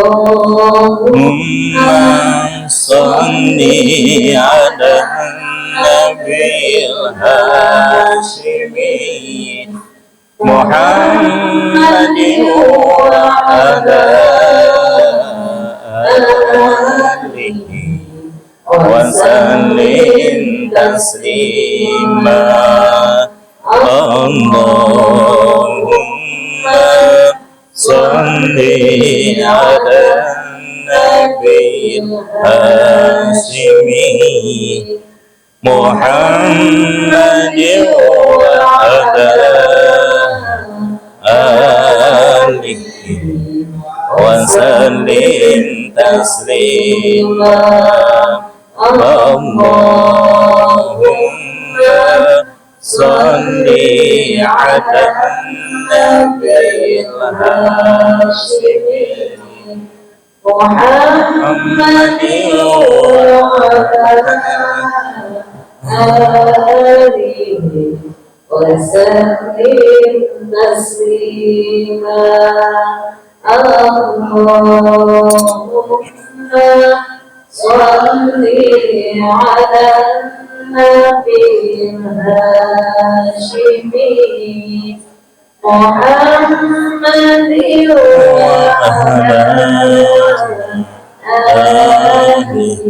اللهم صل على النبي الهاشمي محمد وعلى آله وسلم تسليما اللهم صل على النبي الهاشمي محمد وعلى آله وسلم تسليما اللهم صل على النبي الهاشمي محمد وعلى آله وسلم تسليما اللهم صل على النبي الهاشمي محمد وعلى آله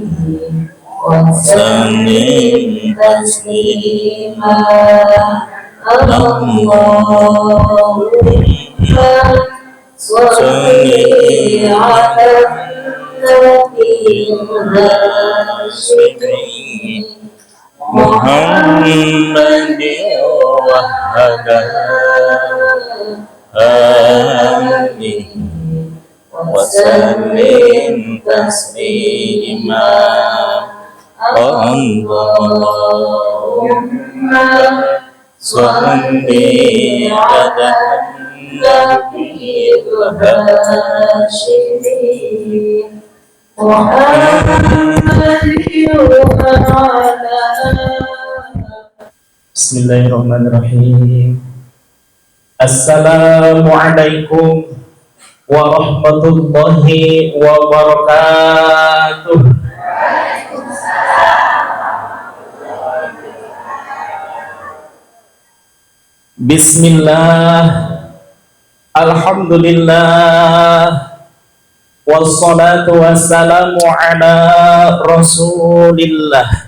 وسلم تسليما اللهم صل على النبي الهاشمي محمد وعلى آله وسلم تسليما اللهم صل على النبي الهاشمي محمد وعلى بسم الله الرحمن الرحيم السلام عليكم ورحمة الله وبركاته. Bismillah, alhamdulillah, wassalatu wassalamu ala rasulillah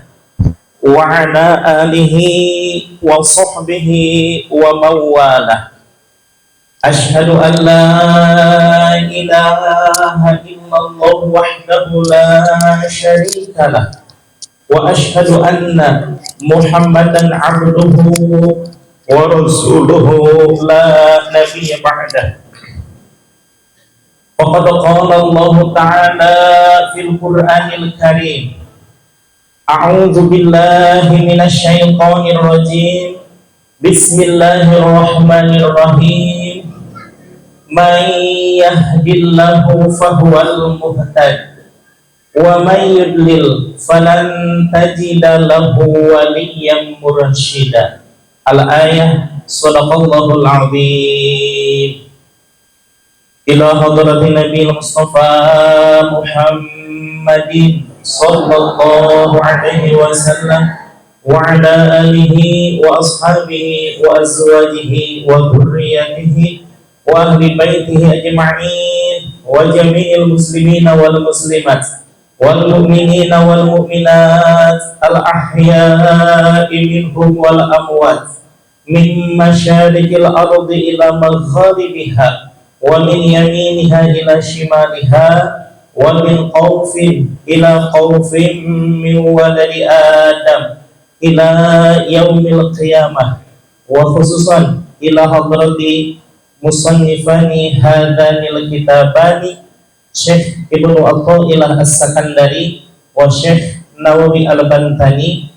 wa ala alihi wa sahbihi wa mawalah. Ashhadu an la ilaha illallah wahdahu la syarika lah wa ashhadu anna muhammadan abduhu wa rasuluhu la nabiyya ba'dah. Faqad qala Allah ta'ala fil Qur'anil Karim, a'udzu billahi minasy syaithanir rajim, bismillahirrahmanirrahim, man yahdillahu fahuwal muhtad wa man yudlil falan tajida lahu waliyyan mursyida. Al-ayah, sadaqallahul azim. Ila hadratin Nabi Mustafa Muhammadin sallallahu alaihi wasallam wa ala alihi wa ashabihi wa azwajihi wa dhurriyyatihi wa ahli baitihi ajma'in wa jami'il muslimina wal muslimat wal mu'minina wal mu'minat al ahya'i minhum wal amwat min masyariqil ardi ila magharibiha wa min yaminiha ila shimaliha wa min qawfin ila qawfin min waladi adam ila yaumil qiyamah wa khususan ila hadrati musannifani hadanil kitabani Syekh Ibnu Athaillah As-Sakandari wa Syekh Nawawi Al-Bantani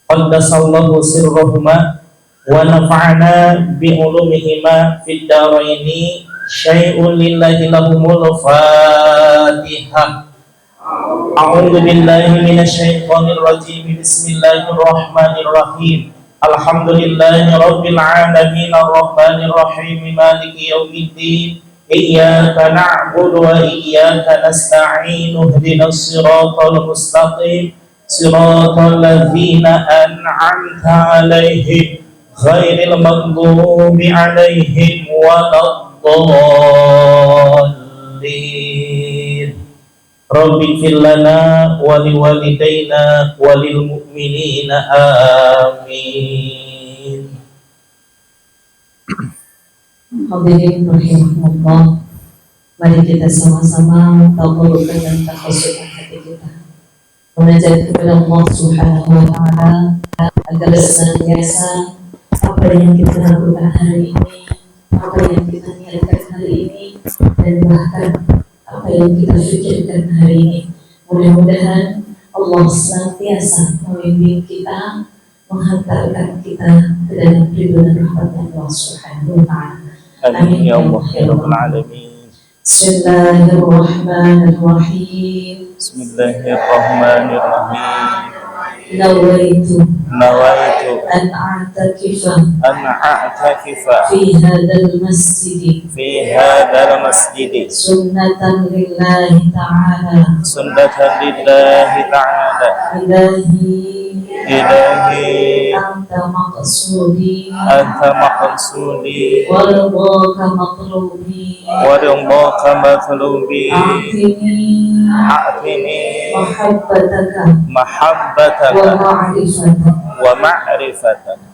qaddasallahu sirrahuma wa nafa'ana bi ulumihima fid daraini syai'un lillahi lahumul fatihah. A'udzu billahi minasy syaithanir rajim. Bismillahirrahmanirrahim. Alhamdulillahi rabbil alamin arrahmanir rahim maliki yaumiddin إياك نعبد وإياك نستعين اهدنا الصراط المستقيم صراط الذين أنعمت عليهم غير المغضوب عليهم ولا الضالين رب اغفر لنا ولوالدينا وللمؤمنين آمين. Hadirin rahimahullah, mari kita sama-sama tawadhukan dan takhassukan hati kita, munajat kepada Allah Subhanahu wa taala agar senantiasa apa yang kita lakukan hari ini, apa yang kita niatkan hari ini, dan bahkan apa yang kita pikirkan hari ini, mudah-mudahan Allah senantiasa membimbing kita, menghantarkan kita ke dalam ridho dan rahmat Allah Subhanahu wa taala. Amin ya Allah ya Rabbal Alamin. Bismillahirrahmanirrahim. Bismillahirrahmanirrahim. Nawaitu an a'takifa fi hadzal masjid sunnatan lillahi ta'ala ilahi anta maqsudi waridhaka matlubi a'tini mahabbataka wa ma'rifataka.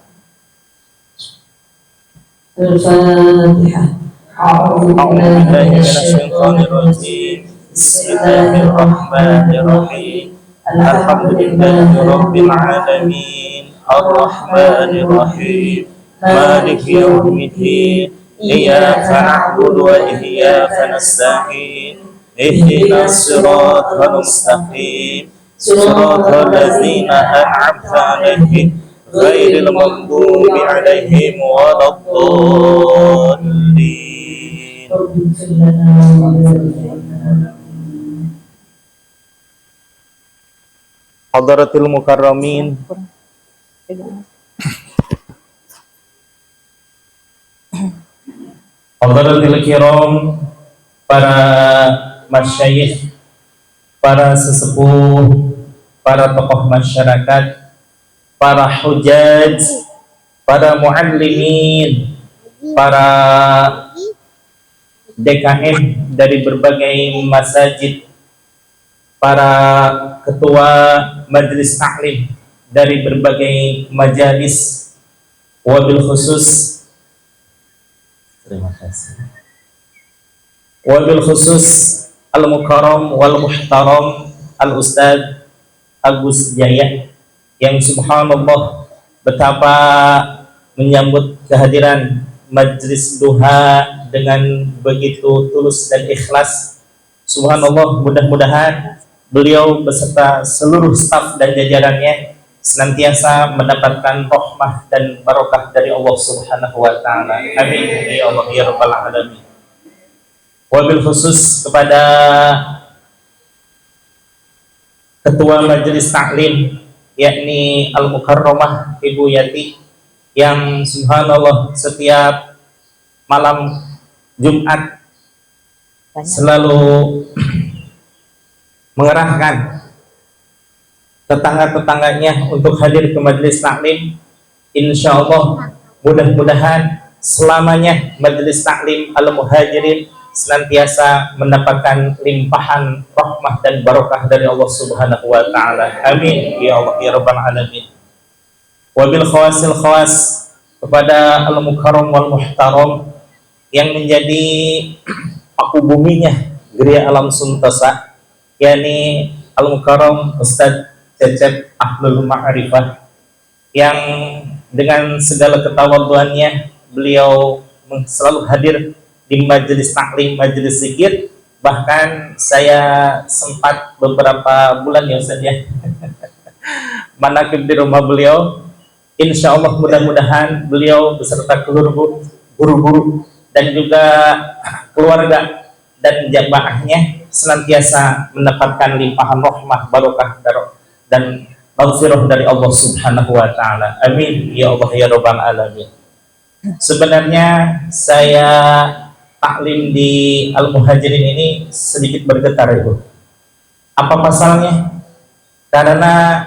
Al-Fatihah. A'udzu billahi minasyaitonir rajim. Bismillahirrahmanirrahim. Alhamdulillahi rabbil alamin. Ar-Rahmanir Rahim. Maliki yaumiddin. Iyyaka na'budu wa iyyaka nasta'in. Ihdinas siratal mustaqim. Siratal ladzina an'amta 'alaihim ghairil maghdubi 'alaihim waladdallin. Hadratil mukarramin, hadratil kiram, para masyayikh, para sesepuh, para tokoh masyarakat, para hujaj, para muallimin, para DKM dari berbagai masjid, para ketua majelis taklim dari berbagai majalis, wabil khusus, terima kasih, wabil khusus al-mukarram wal muhtaram al-ustadz Agus Jaya, yang subhanallah betapa menyambut kehadiran majelis duha dengan begitu tulus dan ikhlas. Subhanallah, mudah-mudahan beliau beserta seluruh staf dan jajarannya senantiasa mendapatkan rahmah dan barokah dari Allah Subhanahu wa taala. Amin ya Allah ya Rabbal Alamin. Wabil khusus kepada ketua majelis taklim, yakni Al-Mukarramah Ibu Yati, yang subhanallah setiap malam Jumat selalu mengerahkan tetangga-tetangganya untuk hadir ke majelis taklim. Insya Allah mudah-mudahan selamanya majelis taklim Al-Muhajirin senantiasa mendapatkan limpahan rahmah dan barokah dari Allah Subhanahu wa taala. Amin ya Allah ya Rabbal Alamin. Wabil khawasil khawas kepada Al-Mukarram wal Muhtaram yang menjadi paku buminya Geria Alam Suntosa, yakni Al-Mukarram Ustadz Cecep Ahlul Ma'rifah, yang dengan segala ketawaduannya beliau selalu hadir di majelis taklim, majelis zikir. Bahkan saya sempat beberapa bulan ya Ustaz ya manakib di rumah beliau. Insya Allah mudah-mudahan beliau beserta guru-guru dan juga keluarga dan jamaahnya senantiasa mendapatkan limpahan rahmah, barokah dan maghfirah dari Allah Subhanahu wa taala. Amin ya Allah ya Rabbal Alamin. Sebenarnya saya taklim di Al-Muhajirin ini sedikit bergetar, Ibu. Apa pasalnya? Karena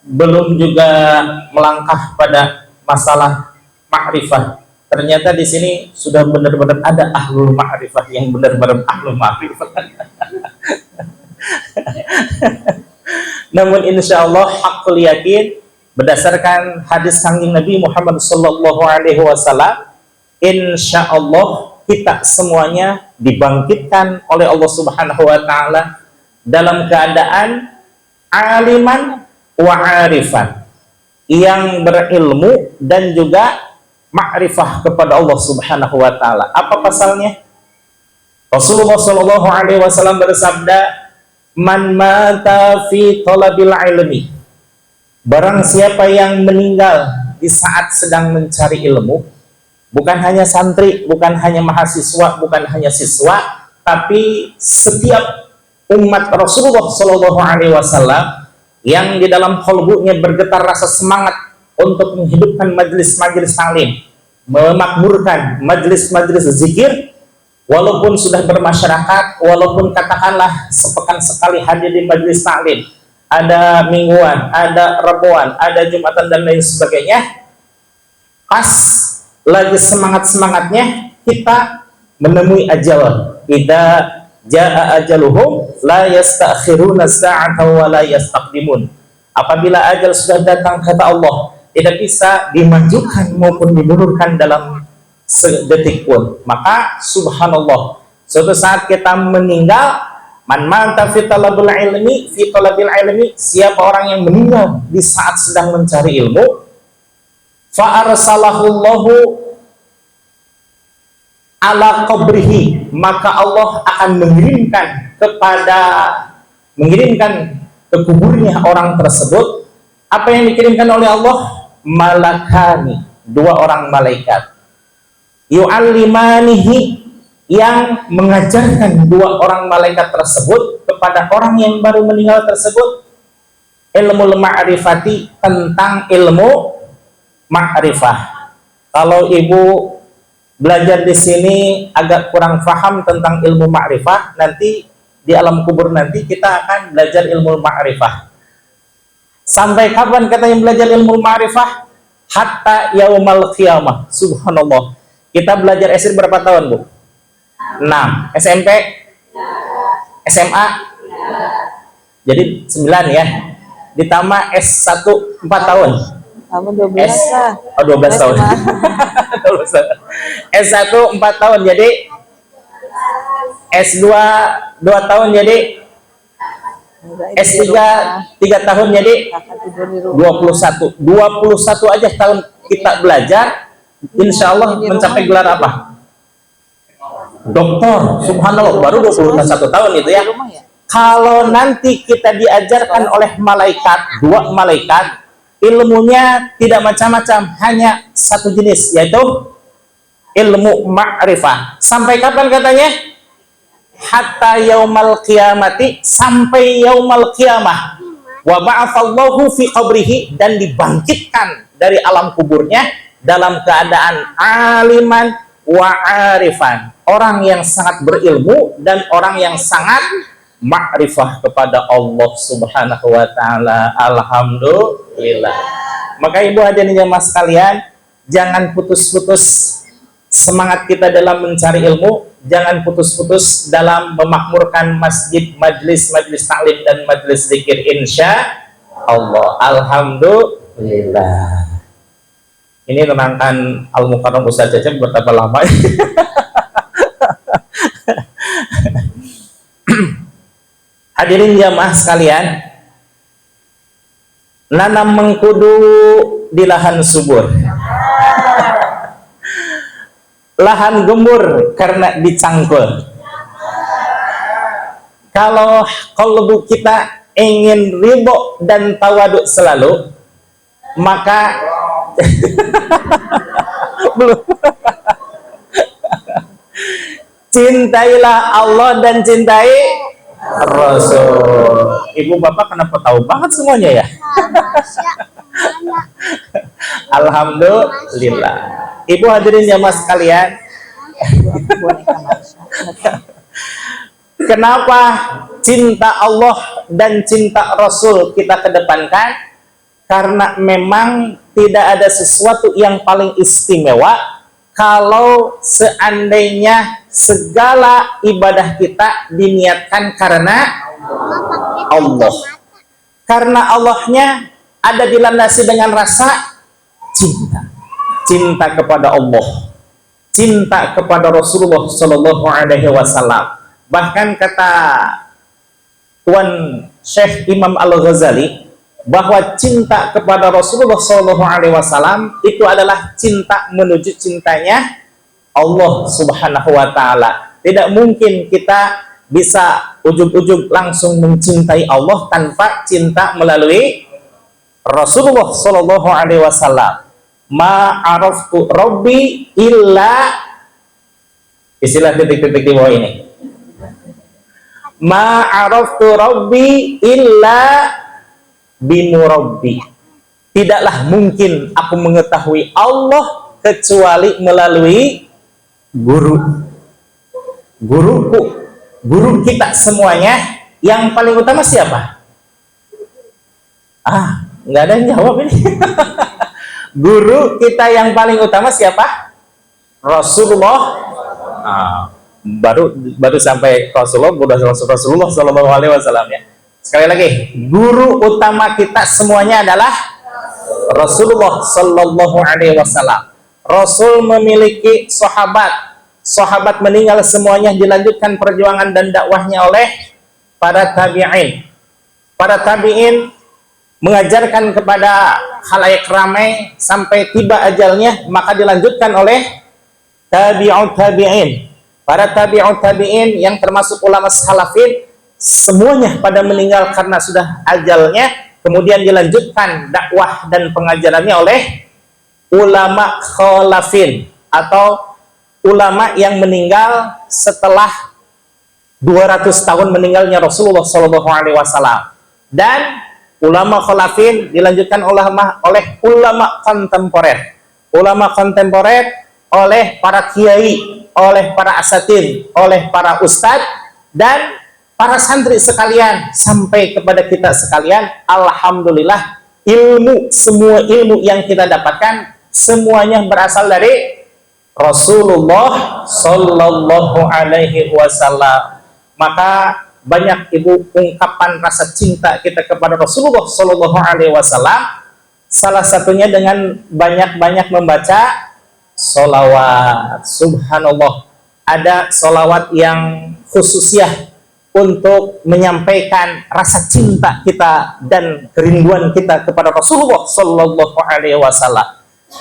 belum juga melangkah pada masalah ma'rifah. Ternyata di sini sudah benar-benar ada ahlul ma'rifah yang benar-benar ahlul ma'rifah. Namun insya Allah hakul yakin berdasarkan hadis kangjeng Nabi Muhammad sallallahu alaihi wasallam, insya Allah kita semuanya dibangkitkan oleh Allah Subhanahu wa taala dalam keadaan aliman wa arifan, yang berilmu dan juga ma'rifah kepada Allah Subhanahu wa taala. Apa pasalnya? Rasulullah sallallahu alaihi wasallam bersabda, "Man mata fi talabil ilmi." Barang siapa yang meninggal di saat sedang mencari ilmu, bukan hanya santri, bukan hanya mahasiswa, bukan hanya siswa, tapi setiap umat Rasulullah sallallahu alaihi wasallam yang di dalam qalbunya bergetar rasa semangat untuk menghidupkan majelis-majelis taklim, memakmurkan majelis-majelis zikir, walaupun sudah bermasyarakat, walaupun katakanlah sepekan sekali hadir di majelis taklim, ada mingguan, ada rebuan, ada jumatan dan lain sebagainya, pas lagi semangat-semangatnya kita menemui ajal. Idza jaa ajaluhum la yastakhiruna sa'atan wa la yastaqdimun. Apabila ajal sudah datang, kata Allah, tidak bisa dimajukan maupun dimundurkan dalam sedetik pun. Maka subhanallah, suatu saat kita meninggal, man mata fi talabil ilmi, siapa orang yang meninggal di saat sedang mencari ilmu, fa arsalahullahu ala qabrihi, maka Allah akan mengirimkan ke kuburnya orang tersebut. Apa yang dikirimkan oleh Allah? Malakani, dua orang malaikat, yu'allimanihi, yang mengajarkan dua orang malaikat tersebut kepada orang yang baru meninggal tersebut ilmu ma'rifati, tentang ilmu ma'rifah. Kalau ibu belajar di sini agak kurang paham tentang ilmu ma'rifah, nanti di alam kubur nanti kita akan belajar ilmu ma'rifah. Sampai kapan katanya belajar ilmu ma'rifah? Hatta yaumal qiyamah. Subhanallah. Kita belajar SD berapa tahun, Bu? 6. SMP? SMA? Jadi 9 ya. Ditambah S1 4 tahun. Kamu 12 lah. Oh, 12 tahun. 12 tahun. S1 4 tahun, jadi S2 2 tahun, jadi S3 3 tahun, jadi 21. 21 aja tahun kita belajar, insya Allah mencapai gelar apa? Doktor. Subhanallah, baru 21 tahun itu ya. Kalau nanti kita diajarkan oleh malaikat, dua malaikat, ilmunya tidak macam-macam, hanya satu jenis, yaitu ilmu ma'rifah. Sampai kapan katanya? Hatta yaumal qiyamati, sampai yaumal qiyamah. Wa ba'athallahu fi qabrihi, dan dibangkitkan dari alam kuburnya dalam keadaan aliman wa arifan, orang yang sangat berilmu dan orang yang sangat ma'rifah kepada Allah Subhanahu wa taala. Alhamdulillah. Maka ibu hadirin jamaah sekalian, jangan putus-putus semangat kita dalam mencari ilmu, jangan putus-putus dalam memakmurkan masjid, majelis taklim dan majelis zikir, insya Allah. Alhamdulillah. Ini menangkan Al-Mukarram Ustaz Cecep betapa lama. Hadirin jamaah sekalian, nanam mengkudu di lahan subur, lahan gembur karena dicangkul. Kalau kalbu kita ingin ridho dan tawaduk selalu, maka belum cintailah Allah dan cintai Rasul. Ibu bapak kenapa tahu banget semuanya ya? Alhamdulillah. Ibu hadirin jamaah sekalian, Boneka Marsha. Kenapa cinta Allah dan cinta Rasul kita kedepankan? Karena memang tidak ada sesuatu yang paling istimewa kalau seandainya segala ibadah kita diniatkan karena Allah. Karena Allahnya ada dilandasi dengan rasa cinta. Cinta kepada Allah, cinta kepada Rasulullah Shallallahu Alaihi Wasallam. Bahkan kata Tuan Syekh Imam Al-Ghazali bahwa cinta kepada Rasulullah Shallallahu Alaihi Wasallam itu adalah cinta menuju cintanya Allah Subhanahu Wa Taala. Tidak mungkin kita bisa ujug-ujug langsung mencintai Allah tanpa cinta melalui Rasulullah Shallallahu Alaihi Wasallam. Ma'araftu Rabbi illa, istilah titik-titik di bawah ini. Ma'araftu Rabbi illa bimurabbi. Tidaklah mungkin aku mengetahui Allah kecuali melalui guru. Guruku, guru kita semuanya. Yang paling utama siapa? Nggak ada yang jawab ini. Guru kita yang paling utama siapa? Rasulullah. Baru sampai Rasulullah, Rasulullah Shallallahu Alaihi Wasallam ya. Sekali lagi, guru utama kita semuanya adalah Rasulullah Shallallahu Alaihi Wasallam. Rasul memiliki sahabat meninggal semuanya, dilanjutkan perjuangan dan dakwahnya oleh para tabi'in. Para tabi'in mengajarkan kepada khalayak ramai sampai tiba ajalnya, maka dilanjutkan oleh tabi'ut tabi'in. Para tabi'ut tabi'in yang termasuk ulama salafin semuanya pada meninggal karena sudah ajalnya, kemudian dilanjutkan dakwah dan pengajarannya oleh ulama khalafin atau ulama yang meninggal setelah 200 tahun meninggalnya Rasulullah Shallallahu Alaihi Wasallam. Dan ulama khalafin dilanjutkan oleh ulama kontemporer. Ulama kontemporer oleh para kiai, oleh para asatid, oleh para ustadz, dan para santri sekalian, sampai kepada kita sekalian. Alhamdulillah, semua ilmu yang kita dapatkan semuanya berasal dari Rasulullah Sallallahu Alaihi Wasallam. Maka banyak ibu ungkapan rasa cinta kita kepada Rasulullah Sallallahu Alaihi Wasallam. Salah satunya dengan banyak-banyak membaca sholawat. Subhanallah, ada sholawat yang khususiyah untuk menyampaikan rasa cinta kita dan kerinduan kita kepada Rasulullah Sallallahu Alaihi Wasallam.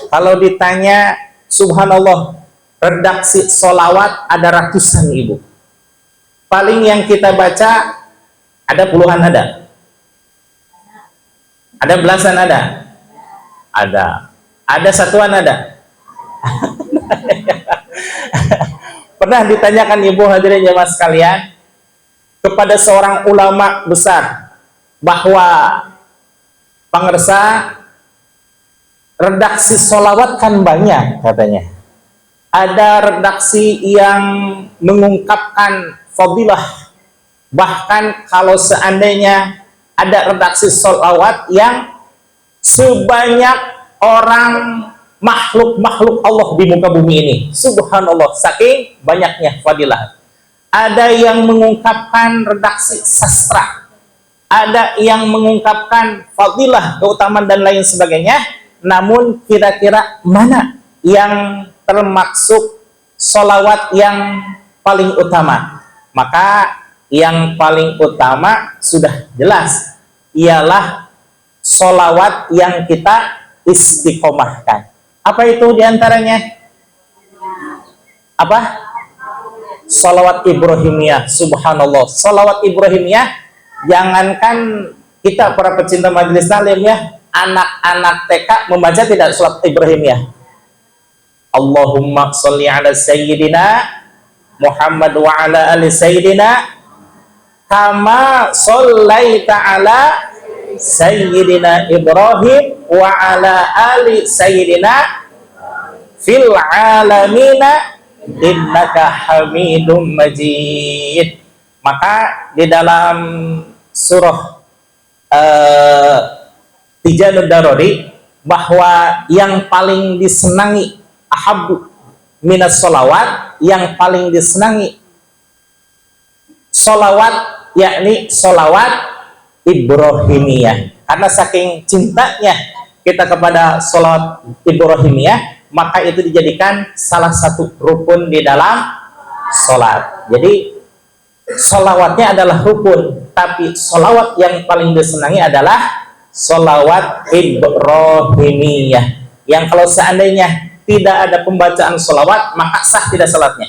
Kalau ditanya, subhanallah, redaksi sholawat ada ratusan ibu. Paling yang kita baca ada puluhan, ada belasan, ada satuan, ada. Pernah ditanyakan ibu hadirin jemaah sekalian kepada seorang ulama besar bahwa pangersa redaksi sholawat kan banyak katanya. Ada redaksi yang mengungkapkan fadilah, bahkan kalau seandainya ada redaksi sholawat yang sebanyak orang makhluk Allah di muka bumi ini, subhanallah, saking banyaknya fadilah. Ada yang mengungkapkan redaksi sastra, ada yang mengungkapkan fadilah, keutamaan dan lain sebagainya. Namun kira-kira mana yang termaksud sholawat yang paling utama? Maka yang paling utama sudah jelas, ialah sholawat yang kita istiqomahkan. Apa itu diantaranya? Apa? Sholawat Ibrahimiyah. Subhanallah, sholawat Ibrahimiyah, jangankan kita para pecinta majelis taklim ya, anak-anak TK membaca tidak sholawat Ibrahimiyah? Allahumma sholli ala sayyidina Muhammad wa ala ali sayyidina kama shollaita ala sayyidina Ibrahim wa ala ali sayyidina fil alamina innaka Hamidum Majid. Maka di dalam surah Tijanud Darori, bahwa yang paling disenangi ahabbu minas sholawat, yang paling disenangi sholawat, yakni sholawat Ibrahimiyah. Karena saking cintanya kita kepada sholawat Ibrahimiyah, maka itu dijadikan salah satu rukun di dalam sholat. Jadi sholawatnya adalah rukun, tapi sholawat yang paling disenangi adalah sholawat Ibrahimiyah, yang kalau seandainya tidak ada pembacaan sholawat, maka sah tidak sholatnya?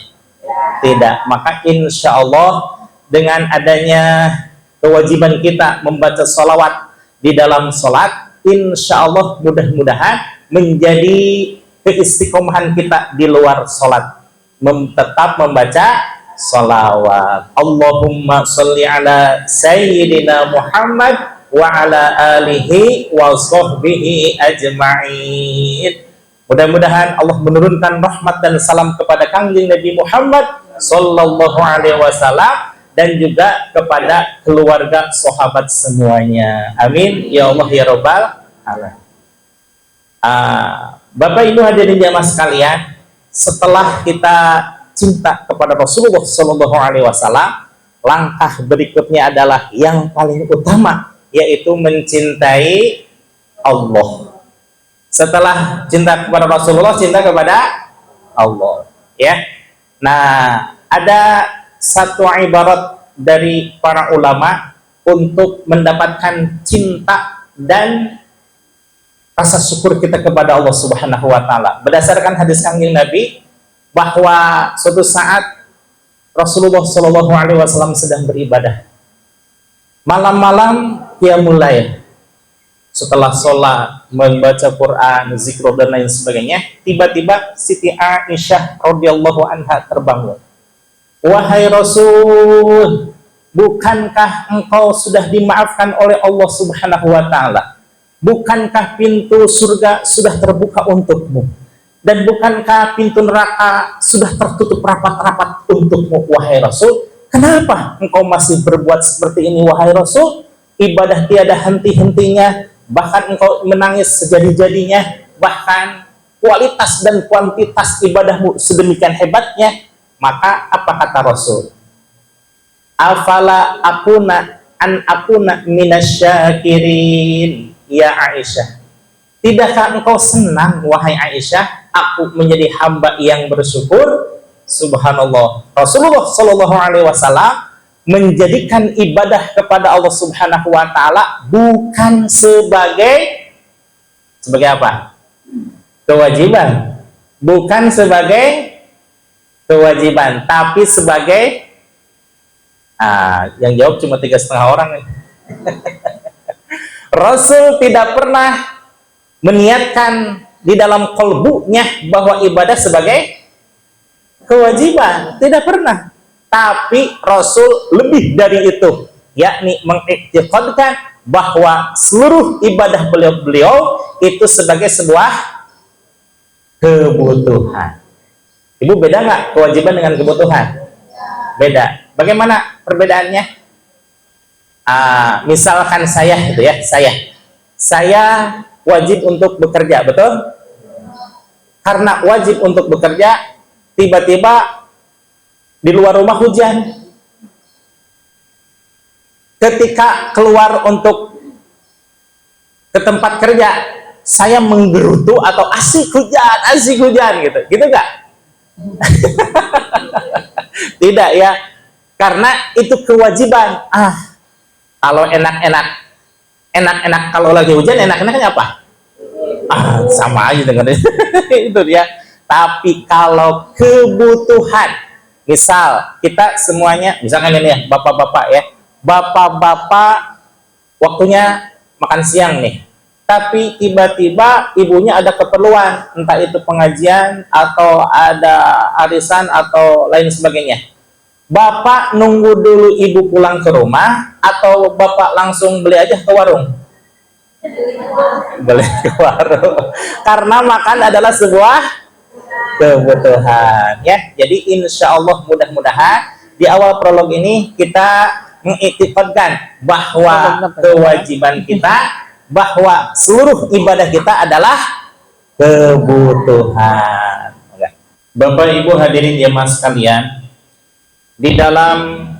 Tidak. Maka insya Allah dengan adanya kewajiban kita membaca sholawat di dalam sholat, insya Allah mudah-mudahan menjadi keistiqomahan kita di luar sholat, tetap membaca sholawat. Allahumma sholli ala Sayyidina Muhammad wa ala alihi wa sahbihi ajma'in. Mudah-mudahan Allah menurunkan rahmat dan salam kepada Kangjeng Nabi Muhammad sallallahu alaihi wasallam dan juga kepada keluarga sahabat semuanya. Amin ya Allah ya rabbal alamin. Bapak Ibu hadirin jamaah sekalian, setelah kita cinta kepada Rasulullah sallallahu alaihi wasallam, langkah berikutnya adalah yang paling utama, yaitu mencintai Allah. Setelah cinta kepada Rasulullah, cinta kepada Allah, ya. Nah, ada satu ibarat dari para ulama untuk mendapatkan cinta dan rasa syukur kita kepada Allah Subhanahu wa taala. Berdasarkan hadis Kangjeng Nabi bahwa suatu saat Rasulullah Shallallahu alaihi wasallam sedang beribadah. Malam-malam qiyamul lail. Setelah sholat, membaca Quran, zikr dan lain sebagainya, tiba-tiba Siti Aisyah radhiyallahu anha terbangun. Wahai Rasul, bukankah engkau sudah dimaafkan oleh Allah Subhanahu wa taala? Bukankah pintu surga sudah terbuka untukmu? Dan bukankah pintu neraka sudah tertutup rapat-rapat untukmu, wahai Rasul? Kenapa engkau masih berbuat seperti ini, wahai Rasul? Ibadah tiada henti-hentinya, bahkan engkau menangis sejadi-jadinya, bahkan kualitas dan kuantitas ibadahmu sedemikian hebatnya. Maka apa kata Rasul? Afala akuna minasyakirin ya Aisyah. Tidakkah engkau senang, wahai Aisyah, aku menjadi hamba yang bersyukur? Subhanallah. Rasulullah Shallallahu alaihi wasallam menjadikan ibadah kepada Allah Subhanahu wa taala bukan sebagai apa? Kewajiban. Bukan sebagai kewajiban, tapi sebagai yang jawab cuma 3,5 orang. Rasul tidak pernah meniatkan di dalam kolbunya bahwa ibadah sebagai kewajiban, tidak pernah. Tapi Rasul lebih dari itu, yakni mengiktikadkan bahwa seluruh ibadah beliau itu sebagai sebuah kebutuhan. Ibu beda nggak kewajiban dengan kebutuhan? Beda. Bagaimana perbedaannya? Misalkan saya gitu ya, saya wajib untuk bekerja, betul? Karena wajib untuk bekerja, tiba-tiba di luar rumah hujan. Ketika keluar untuk ke tempat kerja, saya menggerutu atau asik hujan gitu nggak? Tidak ya, karena itu kewajiban. Kalau enak-enak kalau lagi hujan, enak-enaknya apa? Sama aja dengan itu dia. Tapi kalau kebutuhan, misal kita semuanya, misalkan ini ya, bapak-bapak ya, bapak-bapak waktunya makan siang nih, tapi tiba-tiba ibunya ada keperluan, entah itu pengajian atau ada arisan atau lain sebagainya. Bapak nunggu dulu ibu pulang ke rumah atau bapak langsung beli aja ke warung? Beli ke warung. Karena makan adalah sebuah kebutuhan ya. Jadi insya Allah mudah-mudahan di awal prolog ini kita mengiktikadkan bahwa kewajiban kita, bahwa seluruh ibadah kita adalah kebutuhan. Bapak Ibu hadirin jemaah sekalian, di dalam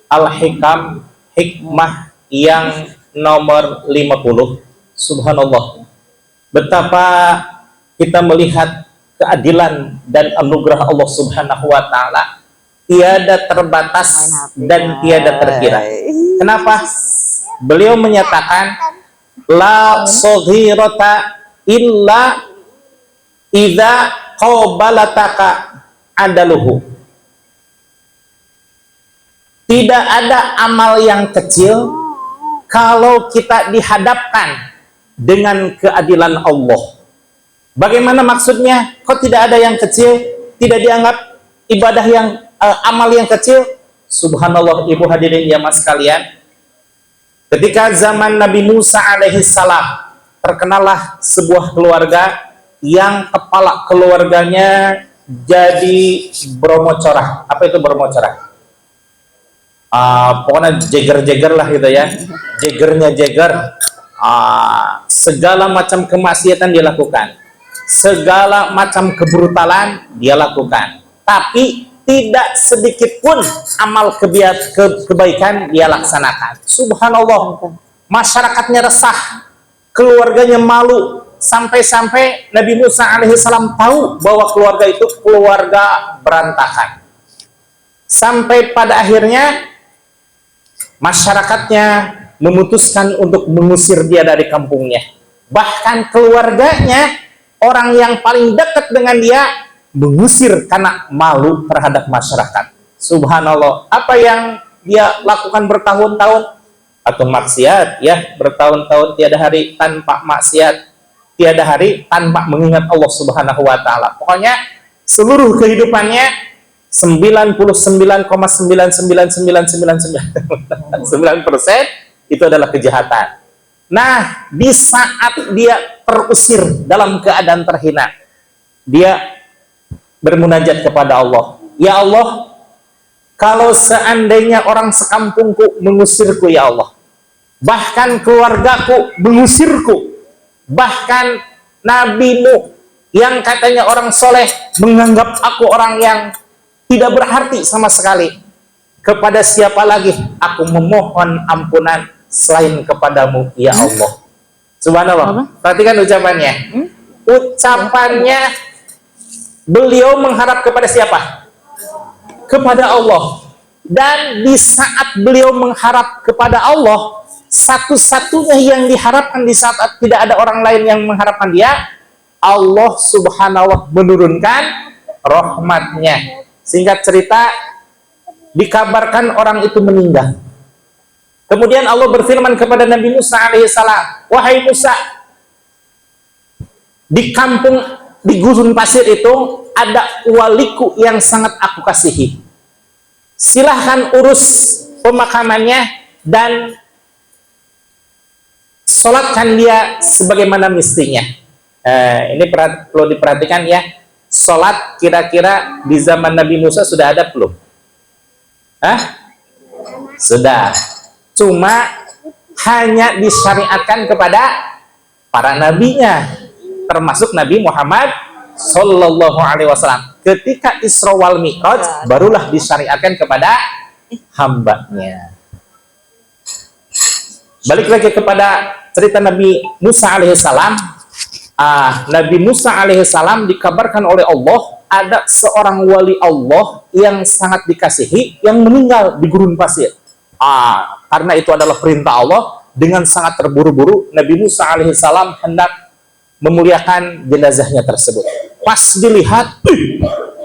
Al-Hikam hikmah yang nomor 50, subhanallah, betapa kita melihat keadilan dan anugerah Allah Subhanahu wa taala tiada terbatas dan tiada terkira. Kenapa? Beliau menyatakan la saghirata illa idza qabalataka adaluhu. Tidak ada amal yang kecil kalau kita dihadapkan dengan keadilan Allah. Bagaimana maksudnya? Kok tidak ada yang kecil? Tidak dianggap ibadah yang amal yang kecil? Subhanallah, ibu hadirin jamaah sekalian. Ketika zaman Nabi Musa alaihissalam, terkenallah sebuah keluarga yang kepala keluarganya jadi bromocorah. Apa itu bromocorah? Pokoknya jeger-jeger lah gitu ya. Jegernya jeger. Segala macam kemaksiatan dia lakukan, segala macam kebrutalan dia lakukan, tapi tidak sedikit pun amal kebaikan dia laksanakan. Subhanallah, masyarakatnya resah, keluarganya malu, sampai-sampai Nabi Musa alaihissalam tahu bahwa keluarga itu keluarga berantakan. Sampai pada akhirnya masyarakatnya memutuskan untuk mengusir dia dari kampungnya. Bahkan keluarganya, orang yang paling dekat dengan dia, mengusir karena malu terhadap masyarakat. Subhanallah, apa yang dia lakukan bertahun-tahun? Atau maksiat ya, bertahun-tahun tiada hari tanpa maksiat, tiada hari tanpa mengingat Allah Subhanahu wa taala. Pokoknya seluruh kehidupannya 99,99999% itu adalah kejahatan. Nah, di saat dia terusir dalam keadaan terhina, dia bermunajat kepada Allah. Ya Allah, kalau seandainya orang sekampungku mengusirku ya Allah, bahkan keluargaku mengusirku, bahkan nabimu yang katanya orang soleh menganggap aku orang yang tidak berarti sama sekali, kepada siapa lagi aku memohon ampunan selain kepadamu ya Allah. Subhanallah. Perhatikan ucapannya. Ucapannya beliau mengharap kepada siapa? Kepada Allah. Dan di saat beliau mengharap kepada Allah, satu-satunya yang diharapkan di saat tidak ada orang lain yang mengharapkan dia, Allah Subhanahu wa ta'ala menurunkan rahmatnya. Singkat cerita, dikabarkan orang itu meninggal. Kemudian Allah berfirman kepada Nabi Musa alaihissalam, wahai Musa, di kampung, di gurun pasir itu ada waliku yang sangat aku kasihi. Silahkan urus pemakamannya dan sholatkan dia sebagaimana mestinya. Ini perlu diperhatikan ya. Sholat kira-kira di zaman Nabi Musa sudah ada belum? Sudah. Cuma hanya disyariatkan kepada para nabinya, termasuk Nabi Muhammad Sallallahu Alaihi Wasallam. Ketika Isra wal Mi'raj barulah disyariatkan kepada hambanya. Balik lagi kepada cerita Nabi Musa alaihissalam. Nabi Musa alaihissalam dikabarkan oleh Allah ada seorang wali Allah yang sangat dikasihi yang meninggal di gurun pasir. Karena itu adalah perintah Allah, dengan sangat terburu-buru Nabi Musa alaihissalam hendak memuliakan jenazahnya tersebut. Pas dilihat,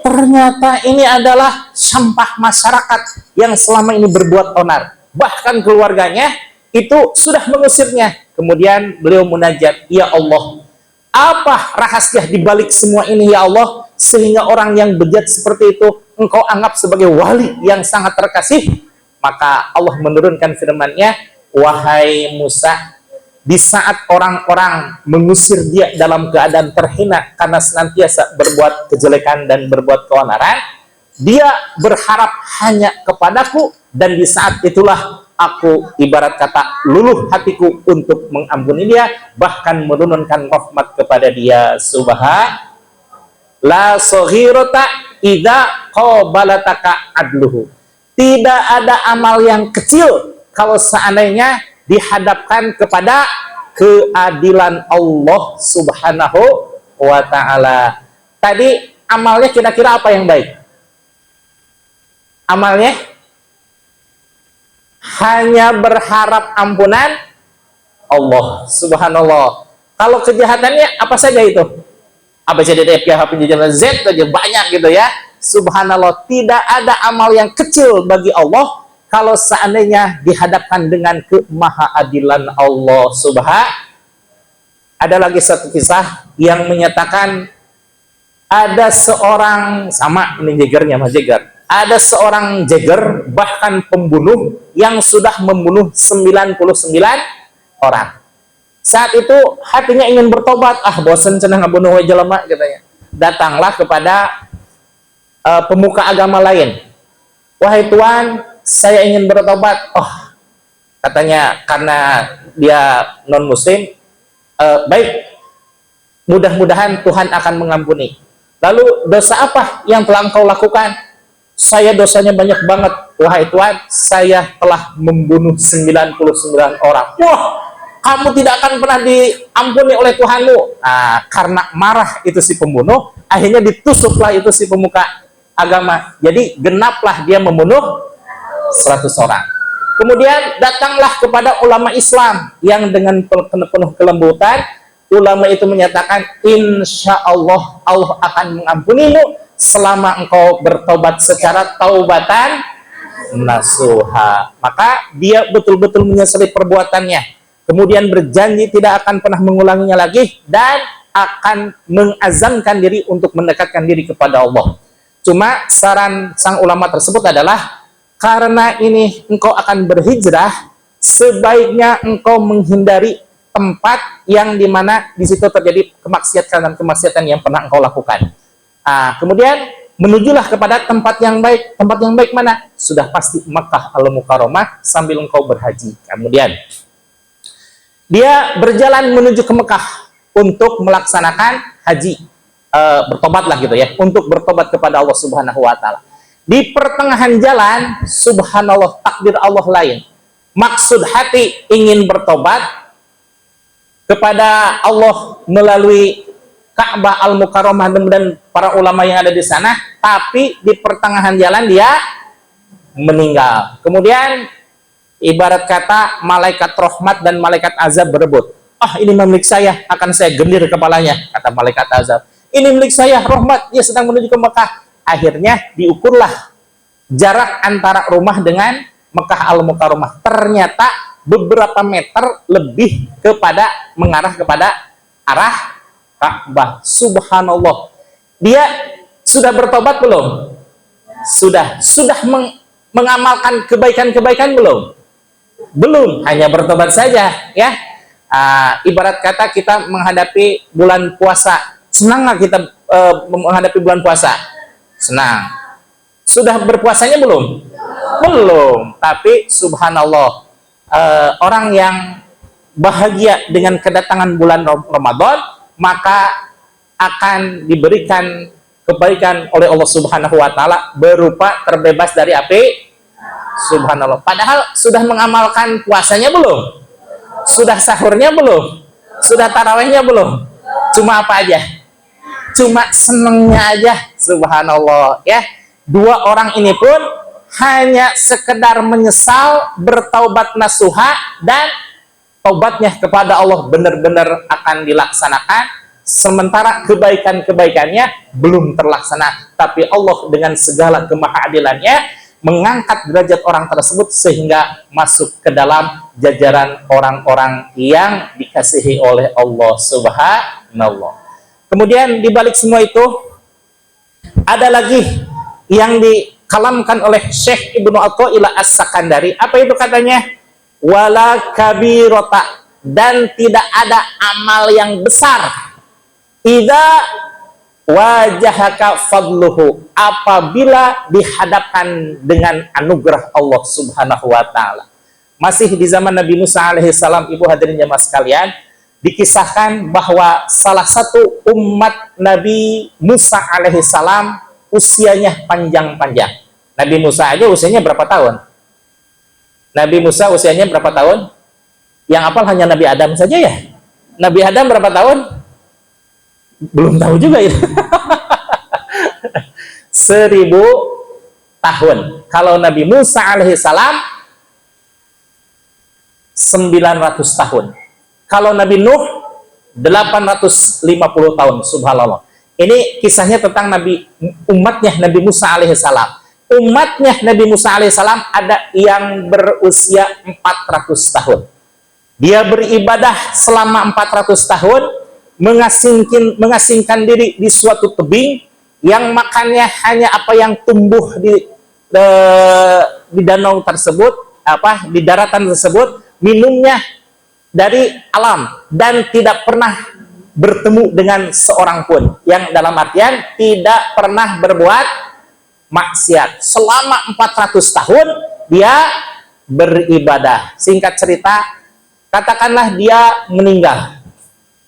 ternyata ini adalah sampah masyarakat yang selama ini berbuat onar. Bahkan keluarganya itu sudah mengusirnya. Kemudian beliau munajat, ya Allah, apa rahasia dibalik semua ini ya Allah, sehingga orang yang bejat seperti itu engkau anggap sebagai wali yang sangat terkasih? Maka Allah menurunkan firman-Nya, wahai Musa, di saat orang-orang mengusir dia dalam keadaan terhina karena senantiasa berbuat kejelekan dan berbuat keonaran, dia berharap hanya kepadaku, dan di saat itulah aku ibarat kata luluh hatiku untuk mengampuni dia, bahkan menurunkan rahmat kepada dia. Subhan la saghirata idza qabalataka adluhu. Tidak ada amal yang kecil kalau seandainya dihadapkan kepada keadilan Allah Subhanahu wa ta'ala. Tadi amalnya kira-kira apa yang baik? Amalnya hanya berharap ampunan Allah Subhanallah. Kalau kejahatannya apa saja itu? Apa saja dari PH penjajahan Z saja banyak gitu ya. Subhanallah, tidak ada amal yang kecil bagi Allah kalau seandainya dihadapkan dengan kemahaadilan Allah Subhanahu. Ada lagi satu kisah yang menyatakan ada seorang, sama ini jegernya Mas Jeger, ada seorang jeger bahkan pembunuh yang sudah membunuh 99 orang. Saat itu hatinya ingin bertobat, bosan cenah ngabunuh we jelema katanya. Datanglah kepada pemuka agama lain. Wahai Tuan, saya ingin bertobat. Katanya karena dia non muslim. Baik, mudah-mudahan Tuhan akan mengampuni. Lalu dosa apa yang telah engkau lakukan? Saya dosanya banyak banget. Wahai Tuhan, saya telah membunuh 99 orang. Wah, kamu tidak akan pernah diampuni oleh Tuhanmu. Karena marah itu si pembunuh, akhirnya ditusuklah itu si pemuka agama. Jadi genaplah dia membunuh 100 orang. Kemudian datanglah kepada ulama Islam yang dengan penuh kelembutan, ulama itu menyatakan, insya Allah Allah akan mengampunimu selama engkau bertobat secara taubatan nasuha. Maka dia betul-betul menyesali perbuatannya, kemudian berjanji tidak akan pernah mengulanginya lagi dan akan mengazamkan diri untuk mendekatkan diri kepada Allah. Cuma saran sang ulama tersebut adalah, karena ini engkau akan berhijrah, sebaiknya engkau menghindari tempat yang dimana di situ terjadi kemaksiatan yang pernah engkau lakukan. Kemudian menujulah kepada tempat yang baik. Tempat yang baik mana? Sudah pasti Makkah Al-Mukarramah sambil engkau berhaji. Kemudian dia berjalan menuju ke Mekah untuk melaksanakan haji, bertobatlah gitu ya, untuk bertobat kepada Allah Subhanahu wa ta'ala. Di pertengahan jalan, subhanallah, takdir Allah lain. Maksud hati ingin bertobat kepada Allah melalui Ka'bah Al-Mukarramah dan para ulama yang ada di sana, tapi di pertengahan jalan dia meninggal. Kemudian ibarat kata malaikat rahmat dan malaikat azab berebut. Ini milik saya, akan saya gendir kepalanya, kata malaikat azab. Ini milik saya, rahmat, dia sedang menuju ke Mekah. Akhirnya diukurlah jarak antara rumah dengan Mekah Al-Mukarramah. Ternyata beberapa meter lebih mengarah kepada arah Ka'bah. Subhanallah. Dia sudah bertobat belum? Sudah mengamalkan kebaikan-kebaikan belum? Belum, hanya bertobat saja ya. Ibarat kata kita menghadapi bulan puasa. Senang nggak kita menghadapi bulan puasa? Senang. Sudah berpuasanya belum? Belum. Tapi subhanallah, orang yang bahagia dengan kedatangan bulan Ramadan, maka akan diberikan kebaikan oleh Allah Subhanahu wa ta'ala berupa terbebas dari api. Subhanallah. Padahal sudah mengamalkan puasanya belum? Sudah sahurnya belum? Sudah tarawehnya belum? Cuma apa aja? Cuma senengnya aja. Subhanallah ya. Dua orang ini pun hanya sekedar menyesal, bertaubat nasuha, dan taubatnya kepada Allah benar-benar akan dilaksanakan, sementara kebaikan-kebaikannya belum terlaksana. Tapi Allah dengan segala kemahaadilannya mengangkat derajat orang tersebut sehingga masuk ke dalam jajaran orang-orang yang dikasihi oleh Allah Subhanallah. Kemudian dibalik semua itu ada lagi yang dikalamkan oleh Syekh Ibnu Athaillah As-Sakandari. Apa itu katanya? Wala kabirota dan tidak ada amal yang besar idza wajahaka fadluhu, apabila dihadapkan dengan anugerah Allah Subhanahu wa taala. Masih di zaman Nabi Musa alaihissalam, ibu hadirin jamaah sekalian, dikisahkan bahwa salah satu umat Nabi Musa alaihissalam usianya panjang-panjang. Nabi Musa aja usianya berapa tahun? Nabi Musa usianya berapa tahun? Yang hafal hanya Nabi Adam saja ya? Nabi Adam berapa tahun? Belum tahu juga ya. 1000 tahun. Kalau Nabi Musa alaihissalam 900 tahun. Kalau Nabi Nuh 850 tahun. Subhanallah. Ini kisahnya tentang umatnya Nabi Musa alaihissalam. Umatnya Nabi Musa alaihissalam ada yang berusia 400 tahun. Dia beribadah selama 400 tahun, mengasingkan diri di suatu tebing yang makannya hanya apa yang tumbuh di danau tersebut, di daratan tersebut, minumnya dari alam, dan tidak pernah bertemu dengan seorang pun, yang dalam artian tidak pernah berbuat maksiat. Selama 400 tahun dia beribadah. Singkat cerita, katakanlah dia meninggal.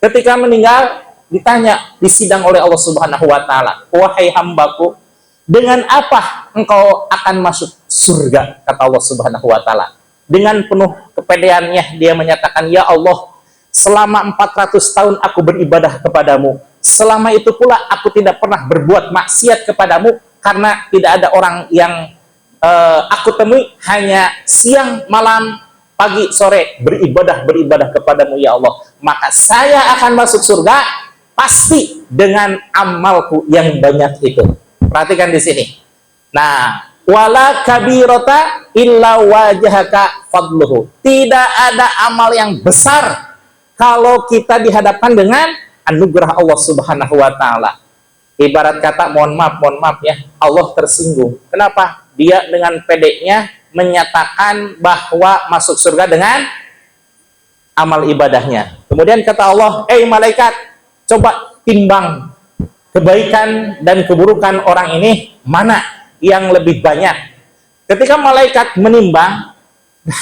Ketika meninggal, ditanya, disidang oleh Allah Subhanahu wa taala, "Wahai hambaku, dengan apa engkau akan masuk surga?" Kata Allah Subhanahu wa taala. Dengan penuh kepedeannya dia menyatakan, "Ya Allah, selama 400 tahun aku beribadah kepadamu. Selama itu pula aku tidak pernah berbuat maksiat kepadamu, karena tidak ada orang yang aku temui hanya siang, malam, pagi, sore beribadah kepadamu ya Allah. Maka saya akan masuk surga pasti dengan amalku yang banyak itu." Perhatikan di sini. Nah, wala kabirata illa wajhaka fadluhu. Tidak ada amal yang besar kalau kita dihadapkan dengan anugerah Allah Subhanahu wa taala. Ibarat kata, mohon maaf ya, Allah tersinggung. Kenapa? Dia dengan pedenya menyatakan bahwa masuk surga dengan amal ibadahnya. Kemudian kata Allah, malaikat, coba timbang kebaikan dan keburukan orang ini, mana yang lebih banyak. Ketika malaikat menimbang,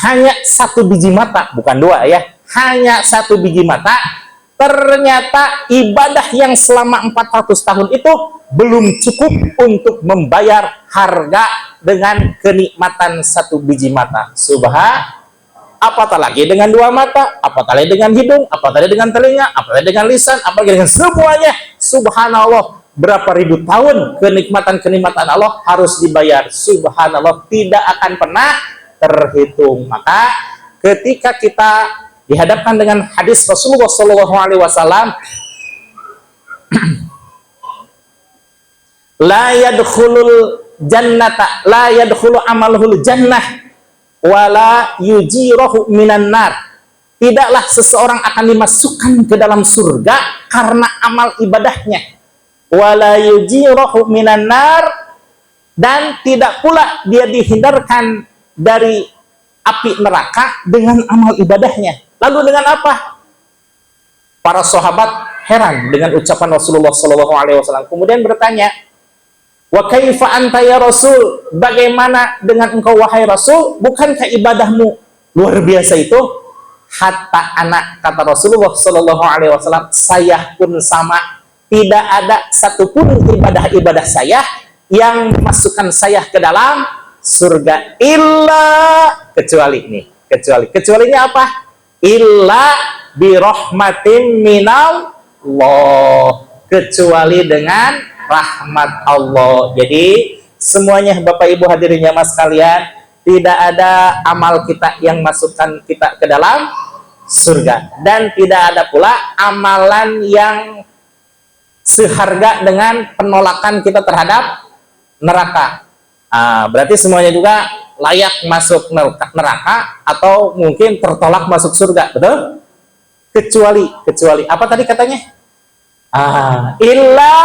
hanya 1 biji mata, bukan 2 ya, hanya 1 biji mata, ternyata ibadah yang selama 400 tahun itu belum cukup untuk membayar harga dengan kenikmatan 1 biji mata. Apatah lagi dengan 2 mata, apatah lagi dengan hidung, apatah lagi dengan telinga, apatah lagi dengan lisan, apatah lagi dengan semuanya. Subhanallah, berapa ribu tahun kenikmatan Allah harus dibayar. Subhanallah, tidak akan pernah terhitung. Maka ketika kita dihadapkan dengan hadis Rasulullah SAW, la yadkhulu amaluhul jannah wala yujirahu minan nar. Tidaklah seseorang akan dimasukkan ke dalam surga karena amal ibadahnya. Wala yujirahu minan nar, dan tidak pula dia dihindarkan dari api neraka dengan amal ibadahnya. Lalu dengan apa? Para sahabat heran dengan ucapan Rasulullah SAW. Kemudian bertanya, "Wa kaifa anta ya Rasul?" Bagaimana dengan engkau wahai Rasul? Bukankah ibadahmu luar biasa itu? Hatta anak, kata Rasulullah SAW, saya pun sama. Tidak ada satupun ibadah-ibadah saya yang memasukkan saya ke dalam surga illa, kecualinya apa? Illa birahmatin minallah, kecuali dengan rahmat Allah. Jadi semuanya Bapak Ibu hadirin jamaah sekalian, tidak ada amal kita yang masukkan kita ke dalam surga, dan tidak ada pula amalan yang seharga dengan penolakan kita terhadap neraka. Berarti semuanya juga layak masuk neraka atau mungkin tertolak masuk surga, betul? Kecuali apa tadi katanya? Illa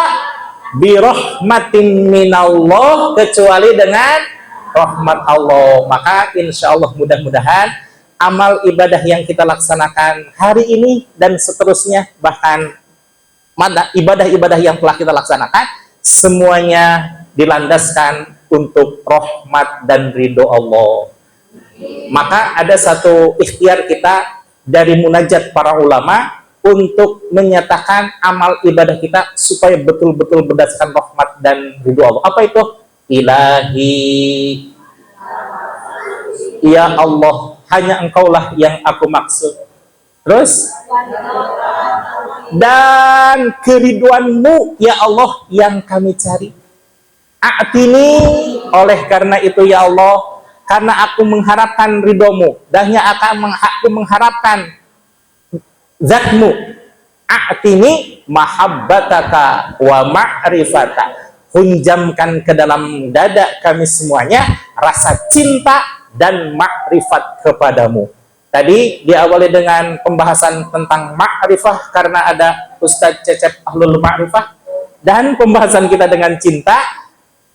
birahmatin minallah, kecuali dengan rahmat Allah. Maka insya Allah mudah-mudahan amal ibadah yang kita laksanakan hari ini dan seterusnya, bahkan mana ibadah-ibadah yang telah kita laksanakan, semuanya dilandaskan untuk rahmat dan ridho Allah. Maka ada satu ikhtiar kita dari munajat para ulama untuk menyatakan amal ibadah kita supaya betul-betul berdasarkan rahmat dan ridho Allah. Apa itu? Ilahi, ya Allah, hanya Engkaulah yang aku maksud. Terus, dan keriduanmu ya Allah yang kami cari. A'tini, oleh karena itu ya Allah, karena aku mengharapkan ridhomu, dahnya aku mengharapkan zatmu. A'tini mahabbataka wa ma'rifata, hunjamkan ke dalam dada kami semuanya rasa cinta dan ma'rifat kepadamu. Tadi diawali dengan pembahasan tentang ma'rifah karena ada Ustadz Cecep Ahlul Ma'rifah, dan pembahasan kita dengan cinta,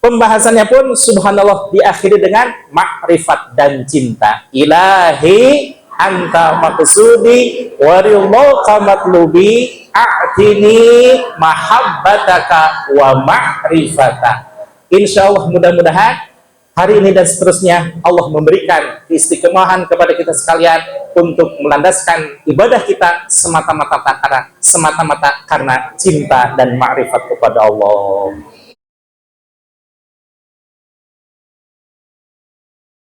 pembahasannya pun subhanallah diakhiri dengan ma'rifat dan cinta. Ilahi anta maqsudi wa ridhaka matlubi, a'tini mahabbataka wa ma'rifata. Insyaallah mudah-mudahan hari ini dan seterusnya Allah memberikan istiqomahan kepada kita sekalian untuk melandaskan ibadah kita semata-mata karena cinta dan ma'rifat kepada Allah.